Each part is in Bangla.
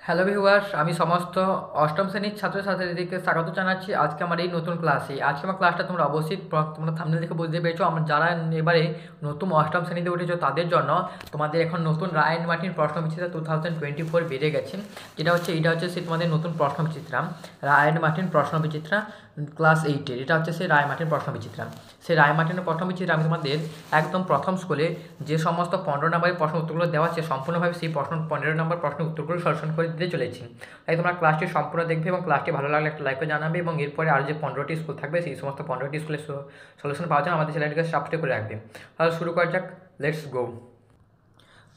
হ্যালো ভিউয়ার্স, আমি সমস্ত অষ্টম শ্রেণীর ছাত্রছাত্রীদেরকে স্বাগত জানাচ্ছি আজকে আমার এই নতুন ক্লাসে। আজকে আমার ক্লাসটা তোমরা অবশ্যই তোমরা থাম্বনেল দেখে বুঝতে পেরেছো। আমরা যারা এবারে নতুন অষ্টম শ্রেণীতে উঠেছো তাদের জন্য তোমাদের এখন নতুন রায় অ্যান্ড মার্টিন প্রশ্নবিচিত্রা 2024 বেড়ে গেছে। এটা হচ্ছে সেই তোমাদের নতুন প্রশ্নবিচিত্রা, রায় অ্যান্ড মার্টিন প্রশ্নবিচিত্রা ক্লাস 8-এর। এটা হচ্ছে সেই রায় মার্টিন প্রশ্নবিচিত্রা। সেই রায় মার্টিনের প্রশ্নবিচিত্রা আমি তোমাদের একদম প্রথম স্কুলে যে সমস্ত 15 নম্বরের প্রশ্ন উত্তরগুলো দেওয়া আছে সম্পূর্ণভাবে সেই 15 নম্বর প্রশ্ন উত্তরগুলো সলিউশন করে দিতে চলেছি। তাই তোমরা ক্লাসটি সম্পূর্ণ দেখবে এবং ক্লাসটি ভালো লাগলে একটা লাইক জানাবে এবং এরপরে আরও যে 15টি স্কুল থাকবে সেই সমস্ত 15টি স্কুলের সলিউশন পাওয়ার জন্য আমাদের চ্যানেলটিকে সাবস্ক্রাইব করে রাখবে। তাহলে শুরু করা যাক, লেটস গো।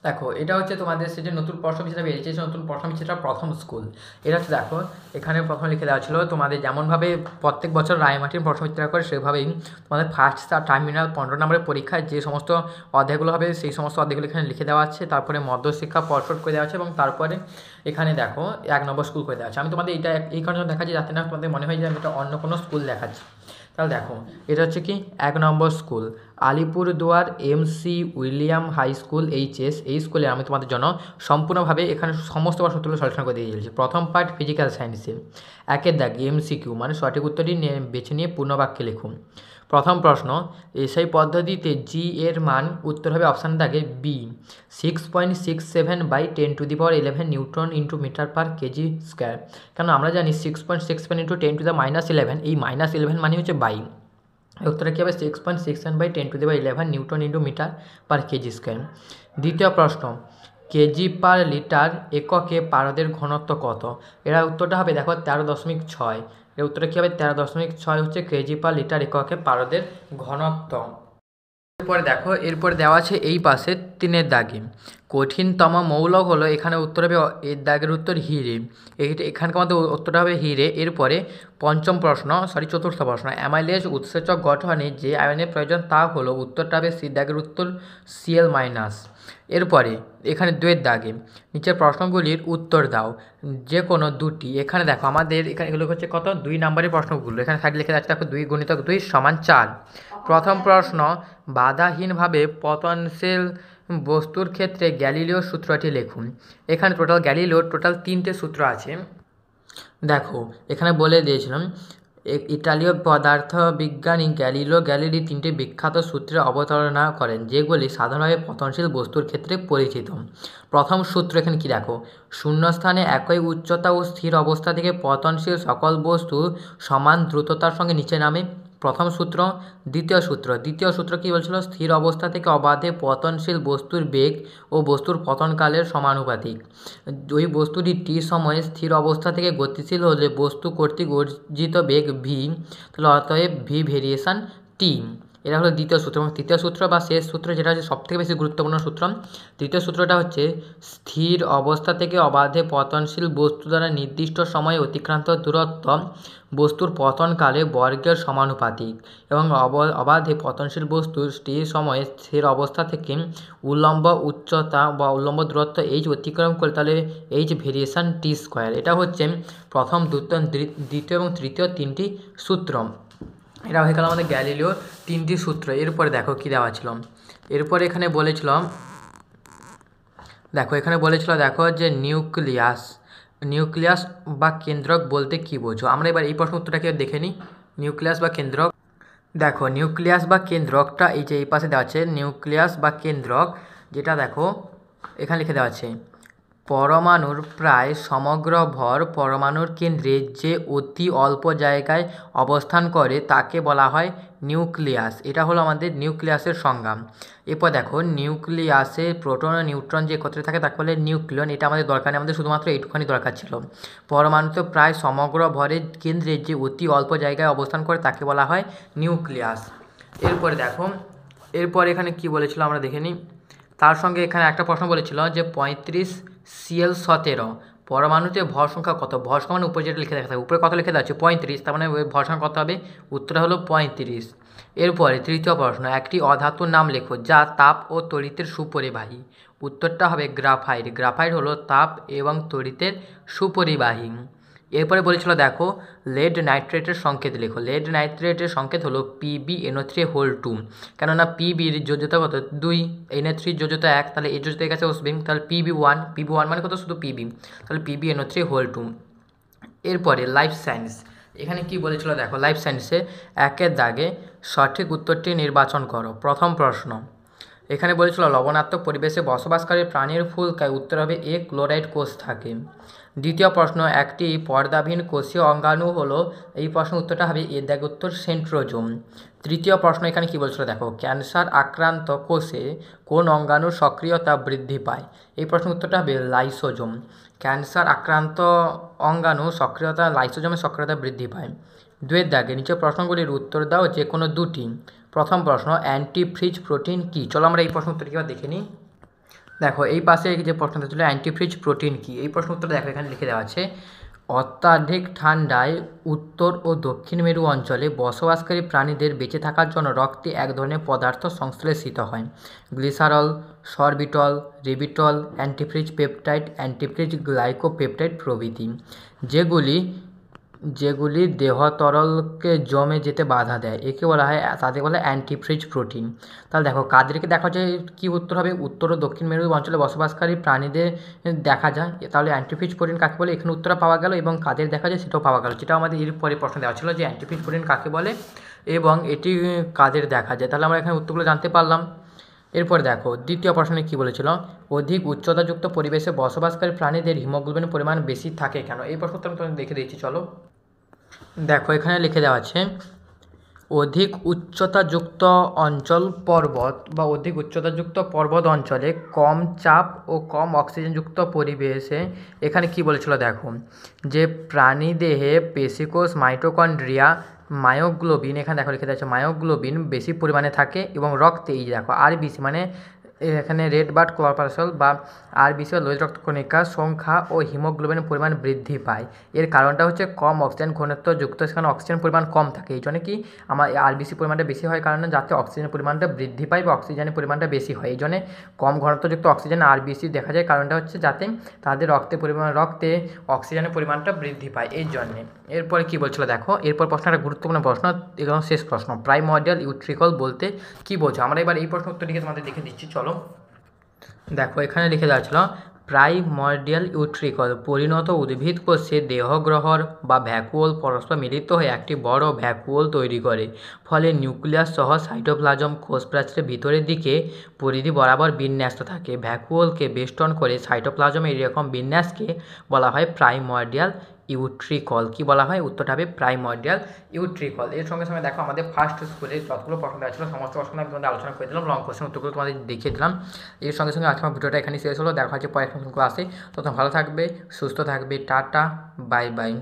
দেখো, এটা হচ্ছে তোমাদের সে যে নতুন প্রশ্নবিচিত্রা বেরিয়েছে, সেই নতুন প্রশ্নবিচিত্রা প্রথম স্কুল। এটা হচ্ছে দেখো, এখানে প্রথম লিখে দেওয়া ছিল তোমাদের যেমনভাবে প্রত্যেক বছর রায় মার্টিন প্রশ্নবিচিত্রা করে সেভাবেই তোমাদের ফার্স্ট টার্মিনাল 15 নম্বরের পরীক্ষায় যে সমস্ত অধ্যায়গুলো হবে সেই সমস্ত অধ্যায়গুলো এখানে লিখে দেওয়া আছে। তারপরে মধ্যশিক্ষা পর্ষদ করে দেওয়া আছে এবং তারপরে এখানে দেখো 1 নম্বর স্কুল করে দেওয়া আছে। আমি তোমাদের এটা এই কারণে দেখাচ্ছি যাতে না তোমাদের মনে হয় যে আমি এটা অন্য কোনো স্কুল দেখাচ্ছি। তাহলে দেখো, এটা হচ্ছে কি 1 নম্বর school Alipurduar MC William high school HS। এই স্কুলে আমি তোমাদের জন্য সম্পূর্ণভাবে এখানে সমস্ত প্রশ্নগুলো সলিউশন করে দিয়ে দিয়েছি। প্রথম পার্ট ফিজিক্যাল সায়েন্সে, একের দাগ MCQ মানে সঠিক উত্তরটি বেছে নিয়ে পূর্ণ বাক্যে লিখুন। প্রথম প্রশ্ন, এসআই পদ্ধতিতে জি এর মান উত্তর হবে অপশান দাগে বি 6.67/10^11 newton into metre per KG square. কেন আমরা জানি 6.67 ইন্টু 10^-11, এই -11 মানে হচ্ছে বাই। উত্তরটা কী হবে 6.67/10^11 newton into metre per KG square. দ্বিতীয় প্রশ্ন, কেজি পার লিটার এককে পারদের ঘনত্ব কত? এরা উত্তরটা হবে দেখো 13.6। এর উত্তরটা কী হবে 13.6 হচ্ছে কেজি পার লিটার এককে পারদের ঘনত্ব। এরপরে দেখো, এরপরে দেওয়া আছে এই পাশে 3-এর দাগে কঠিনতম মৌল হলো, এখানে উত্তর হবে এর দাগের উত্তর হিরে। এখানকার মধ্যে উত্তরটা হবে হিরে। এরপরে চতুর্থ প্রশ্ন, অ্যামাইলেজ উৎসেচক গঠনে যে আয়নের প্রয়োজন তা হলো, উত্তরটা হবে সি দাগের উত্তর Cl-। এরপরে এখানে 2-এর দাগে নিচের প্রশ্নগুলির উত্তর দাও যে কোনো দুটি। এখানে দেখো আমাদের এখানে এগুলো হচ্ছে কত 2 নম্বরের প্রশ্নগুলো। এখানে সাইড লিখে যাচ্ছে দেখো 2 × 2 = 4। প্রথম প্রশ্ন, বাধাহীনভাবে পতনশীল বস্তুর ক্ষেত্রে গ্যালিলিও সূত্রটি লিখুন। এখানে গ্যালিলিওর টোটাল 3টে সূত্র আছে। দেখো, এখানে বলে দিয়েছিলাম ইতালীয় পদার্থবিজ্ঞানী গ্যালিলিও গ্যালিলি 3টে বিখ্যাত সূত্রে অবতারণা করেন যেগুলি সাধারণভাবে পতনশীল বস্তুর ক্ষেত্রে পরিচিত। প্রথম সূত্র এখানে কি দেখো, শূন্যস্থানে একই উচ্চতা ও স্থির অবস্থা থেকে পতনশীল সকল বস্তু সমান দ্রুততার সঙ্গে নিচে নামে। প্রথম সূত্র। দ্বিতীয় সূত্র কী বলছিল, স্থির অবস্থা থেকে অবাধে পতনশীল বস্তুর বেগ ও বস্তুর পতনকালের সমানুপাতিক। ওই বস্তুটি টি সময়ে স্থির অবস্থা থেকে গতিশীল হলে বস্তু কর্তৃক অর্জিত বেগ ভি, তাহলে অতএব ভি ভেরিয়েশন টি। এটা হলো দ্বিতীয় সূত্র। এবং তৃতীয় সূত্র বা শেষ সূত্র, যেটা হচ্ছে সবথেকে বেশি গুরুত্বপূর্ণ সূত্র, তৃতীয় সূত্রটা হচ্ছে স্থির অবস্থা থেকে অবাধে পতনশীল বস্তু দ্বারা নির্দিষ্ট সময়ে অতিক্রান্ত দূরত্ব বস্তুর পতনকালে বর্গের সমানুপাতিক। এবং অবাধে পতনশীল বস্তুর স্থির সময়ে স্থির অবস্থা থেকে উল্লম্ব উচ্চতা বা উল্লম্ব দূরত্ব h অতিক্রম করে তাহলে h ভেরিয়েশন T²। এটা হচ্ছে প্রথম, দ্বিতীয় এবং তৃতীয় 3টি সূত্র। এটা হয়ে গেল আমাদের গ্যালিলিওর 3টি সূত্র। এরপরে দেখো কী দেওয়া ছিল, এরপরে এখানে বলেছিল দেখো যে নিউক্লিয়াস বা কেন্দ্রক বলতে কী বোঝো। আমরা এবার এই প্রশ্ন উত্তরটাকে দেখে নিই। নিউক্লিয়াস বা কেন্দ্রক, দেখো নিউক্লিয়াস বা কেন্দ্রকটা এই যে এই পাশে দেওয়া আছে, নিউক্লিয়াস বা কেন্দ্রক যেটা দেখো এখানে লিখে দেওয়া আছে, পরমাণুর প্রায় সমগ্র ভর পরমাণুর কেন্দ্রে যে অতি অল্প জায়গায় অবস্থান করে তাকে বলা হয় নিউক্লিয়াস। এটা হলো আমাদের নিউক্লিয়াসের সংজ্ঞা। এরপর দেখো, নিউক্লিয়াসে প্রোটন ও নিউট্রন যে একত্রে থাকে তাকে বলে নিউক্লিয়ন। এটা আমাদের দরকার নেই, আমাদের শুধুমাত্র এইটুখানি দরকার ছিল। পরমাণুতে প্রায় সমগ্র ভরের কেন্দ্রে যে অতি অল্প জায়গায় অবস্থান করে তাকে বলা হয় নিউক্লিয়াস। এরপরে দেখো, এরপর এখানে কি বলেছিল আমরা দেখে নিই। তার সঙ্গে এখানে একটা প্রশ্ন বলেছিল যে 35Cl17 পরমাণুতে ভর সংখ্যা কত? ভর সংখ্যা মানে উপরে যেটা লিখে দেখা থাকে, উপরে কত লিখে দেওয়া আছে 35, তার মানে ভর সংখ্যা কত হবে? উত্তরটা হলো 35। এরপরে তৃতীয় প্রশ্ন, একটি অধাতুর নাম লেখো যা তাপ ও তড়িতের সুপরিবাহী। উত্তরটা হবে গ্রাফাইট। গ্রাফাইট হলো তাপ এবং তড়িতের সুপরিবাহী। এরপরে বলেছিল দেখো লেড নাইট্রেটের সংকেত লেখো। লেড নাইট্রেটের সংকেত হলো PbNO3 কেননা পিবির যোজ্যতা কত 2, NO3 যোজ্যতা 1, তাহলে এই যোজ্যতা কাছে বসবে, তাহলে PB1 মানে কত শুধু পিবি, তাহলে PbNO3. এরপরে লাইফ সায়েন্স, এখানে কি বলেছিল দেখো লাইফ সায়েন্সে 1-এর দাগে সঠিক উত্তরটি নির্বাচন করো। প্রথম প্রশ্ন এখানে বলেছিল লবণাত্মক পরিবেশে বসবাসকারী প্রাণীর ফুলকায়, উত্তর হবে এ ক্লোরাইড কোষ থাকে। দ্বিতীয় প্রশ্ন একটি পর্দাবিহীন কোষীয় অঙ্গাণু হলো, এই প্রশ্ন উত্তরটা হবে এ দাগ উত্তর সেন্ট্রোজোম। তৃতীয় প্রশ্ন এখানে কি বলছিল দেখো ক্যান্সার আক্রান্ত কোষে কোন অঙ্গাণুর সক্রিয়তা বৃদ্ধি পায়, এই প্রশ্ন উত্তরটা হবে লাইসোজোম। ক্যান্সার আক্রান্ত অঙ্গাণু সক্রিয়তা লাইসোজোমের সক্রিয়তা বৃদ্ধি পায়। 2-এর দাগে নিচে প্রশ্নগুলির উত্তর দাও যে কোনো দুটি। প্রথম প্রশ্ন অ্যান্টিফ্রিজ প্রোটিন কী, চলো আমরা এই প্রশ্ন উত্তরটি এবার দেখে নিই। দেখো এই পাশে যে প্রশ্নটা ছিল অ্যান্টিফ্রিজ প্রোটিন কী, এই প্রশ্ন উত্তরটা দেখো এখানে লিখে দেওয়া আছে অত্যাধিক ঠান্ডায় উত্তর ও দক্ষিণ মেরু অঞ্চলে বসবাসকারী প্রাণীদের বেঁচে থাকার জন্য রক্তে এক ধরনের পদার্থ সংশ্লেষিত হয়, glycerol, sorbitol, ribitol, antifreeze peptide, antifreeze glycopeptide প্রভৃতি, যেগুলি দেহ তরলকে জমে যেতে বাধা দেয়, একে বলা হয় তাদের বলে অ্যান্টিফ্রিজ প্রোটিন। তাহলে দেখো কাদেরকে দেখা যায়, কী উত্তর হবে উত্তর ও দক্ষিণ মেরু অঞ্চলে বসবাসকারী প্রাণীদের দেখা যায়, তাহলে অ্যান্টিফ্রিজ প্রোটিন কাকে বলে এখানে উত্তরটা পাওয়া গেল, এবং কাদের দেখা যায় সেটাও পাওয়া গেল, যেটা আমাদের এর পরে প্রশ্ন দেওয়া ছিল যে অ্যান্টিফ্রিজ প্রোটিন কাকে বলে এবং এটি কাদের দেখা যায়, তাহলে আমরা এখানে উত্তরগুলো জানতে পারলাম। এরপর দেখো দ্বিতীয় প্রশ্নে কী বলেছিল অধিক উচ্চতাযুক্ত পরিবেশে বসবাসকারী প্রাণীদের হিমোগ্লোবিনের পরিমাণ বেশি থাকে কেন, এই প্রশ্নটা আমি তোমাদের দেখে দিচ্ছি চলো। দেখো এখানে লিখে দেওয়া আছে অধিক উচ্চতাযুক্ত অঞ্চল পর্বত বা অধিক উচ্চতাযুক্ত পর্বত অঞ্চলে কম চাপ ও কম অক্সিজেনযুক্ত পরিবেশে, এখানে কি বলেছিল দেখো যে প্রাণীদেহে পেশিকোষ, মাইটোকন্ড্রিয়া, মায়োগ্লোবিন, এখানে দেখো লিখে দেওয়া আছে মায়োগ্লোবিন বেশি পরিমাণে থাকে এবং রক্তে এই দেখো আরবিসি মানে এখানে রেড ব্লাড কর্পাসল বা আরবিসি বা লোহিত রক্তকণিকার সংখ্যা ও হিমোগ্লোবিনের পরিমাণ বৃদ্ধি পায়। এর কারণটা হচ্ছে কম অক্সিজেন ঘনত্ব যুক্ত, সেখানে অক্সিজেন পরিমাণ কম থাকে, এই জন্য কি আমার আরবিসি পরিমাণটা বেশি হয় কারণে যাতে অক্সিজেনের পরিমাণটা বৃদ্ধি পায় বা অক্সিজেনের পরিমাণটা বেশি হয়, এই জন্য কম ঘনত্বযুক্ত অক্সিজেন আরবিসি দেখা যায়, কারণটা হচ্ছে যাতে তাদের রক্তে অক্সিজেনের পরিমাণটা বৃদ্ধি পায় এই জন্যে। এরপরে কী বলছিল দেখো এরপর প্রশ্নটা গুরুত্বপূর্ণ প্রশ্ন এবং শেষ প্রশ্ন প্রাইমর্ডিয়াল ইউট্রিকল বলতে কী বোঝো, আমরা এবার এই প্রশ্ন উত্তরটিকে তোমাদের দেখে দিচ্ছি চলো। দেখো এখানে লিখে দেওয়া ছিল প্রাইমর্ডিয়াল ইউট্রিকল পরিণত উদ্ভিদ কোষে দেহগ্রহর বা ভ্যাকুওল পরস্পর মিলিত হয়ে একটি বড় ভ্যাকুওল তৈরি করে, ফলে নিউক্লিয়াস সহ সাইটোপ্লাজম কোষ প্রাচীরের ভিতরের দিকে পরিধি বরাবর বিন্যস্ত থাকে। ভ্যাকুওলকে বেষ্টন করে সাইটোপ্লাজমের এরকম বিন্যাসকে বলা হয় প্রাইমর্ডিয়াল ইউট্রিকল। কি বলা হয়, উত্তরটা হবে প্রাইমর্ডিয়াল ইউট্রিকল। এর সঙ্গে সঙ্গে দেখো আমাদের ফার্স্ট স্কুলে যতগুলো প্রশ্ন দেওয়া ছিল সমস্ত প্রশ্ন আমি তোমাদের আলোচনা করে দিলাম, লং কোশ্চেন উত্তরগুলো তোমাদের দেখিয়ে দিলাম। এর সঙ্গে সঙ্গে আজকে আমার ভিডিওটা এখানে শেষ হলো, দেখা হচ্ছে পরের ক্লাসে। তখন ভালো থাকবে, সুস্থ থাকবে, টাটা, বাই বাই।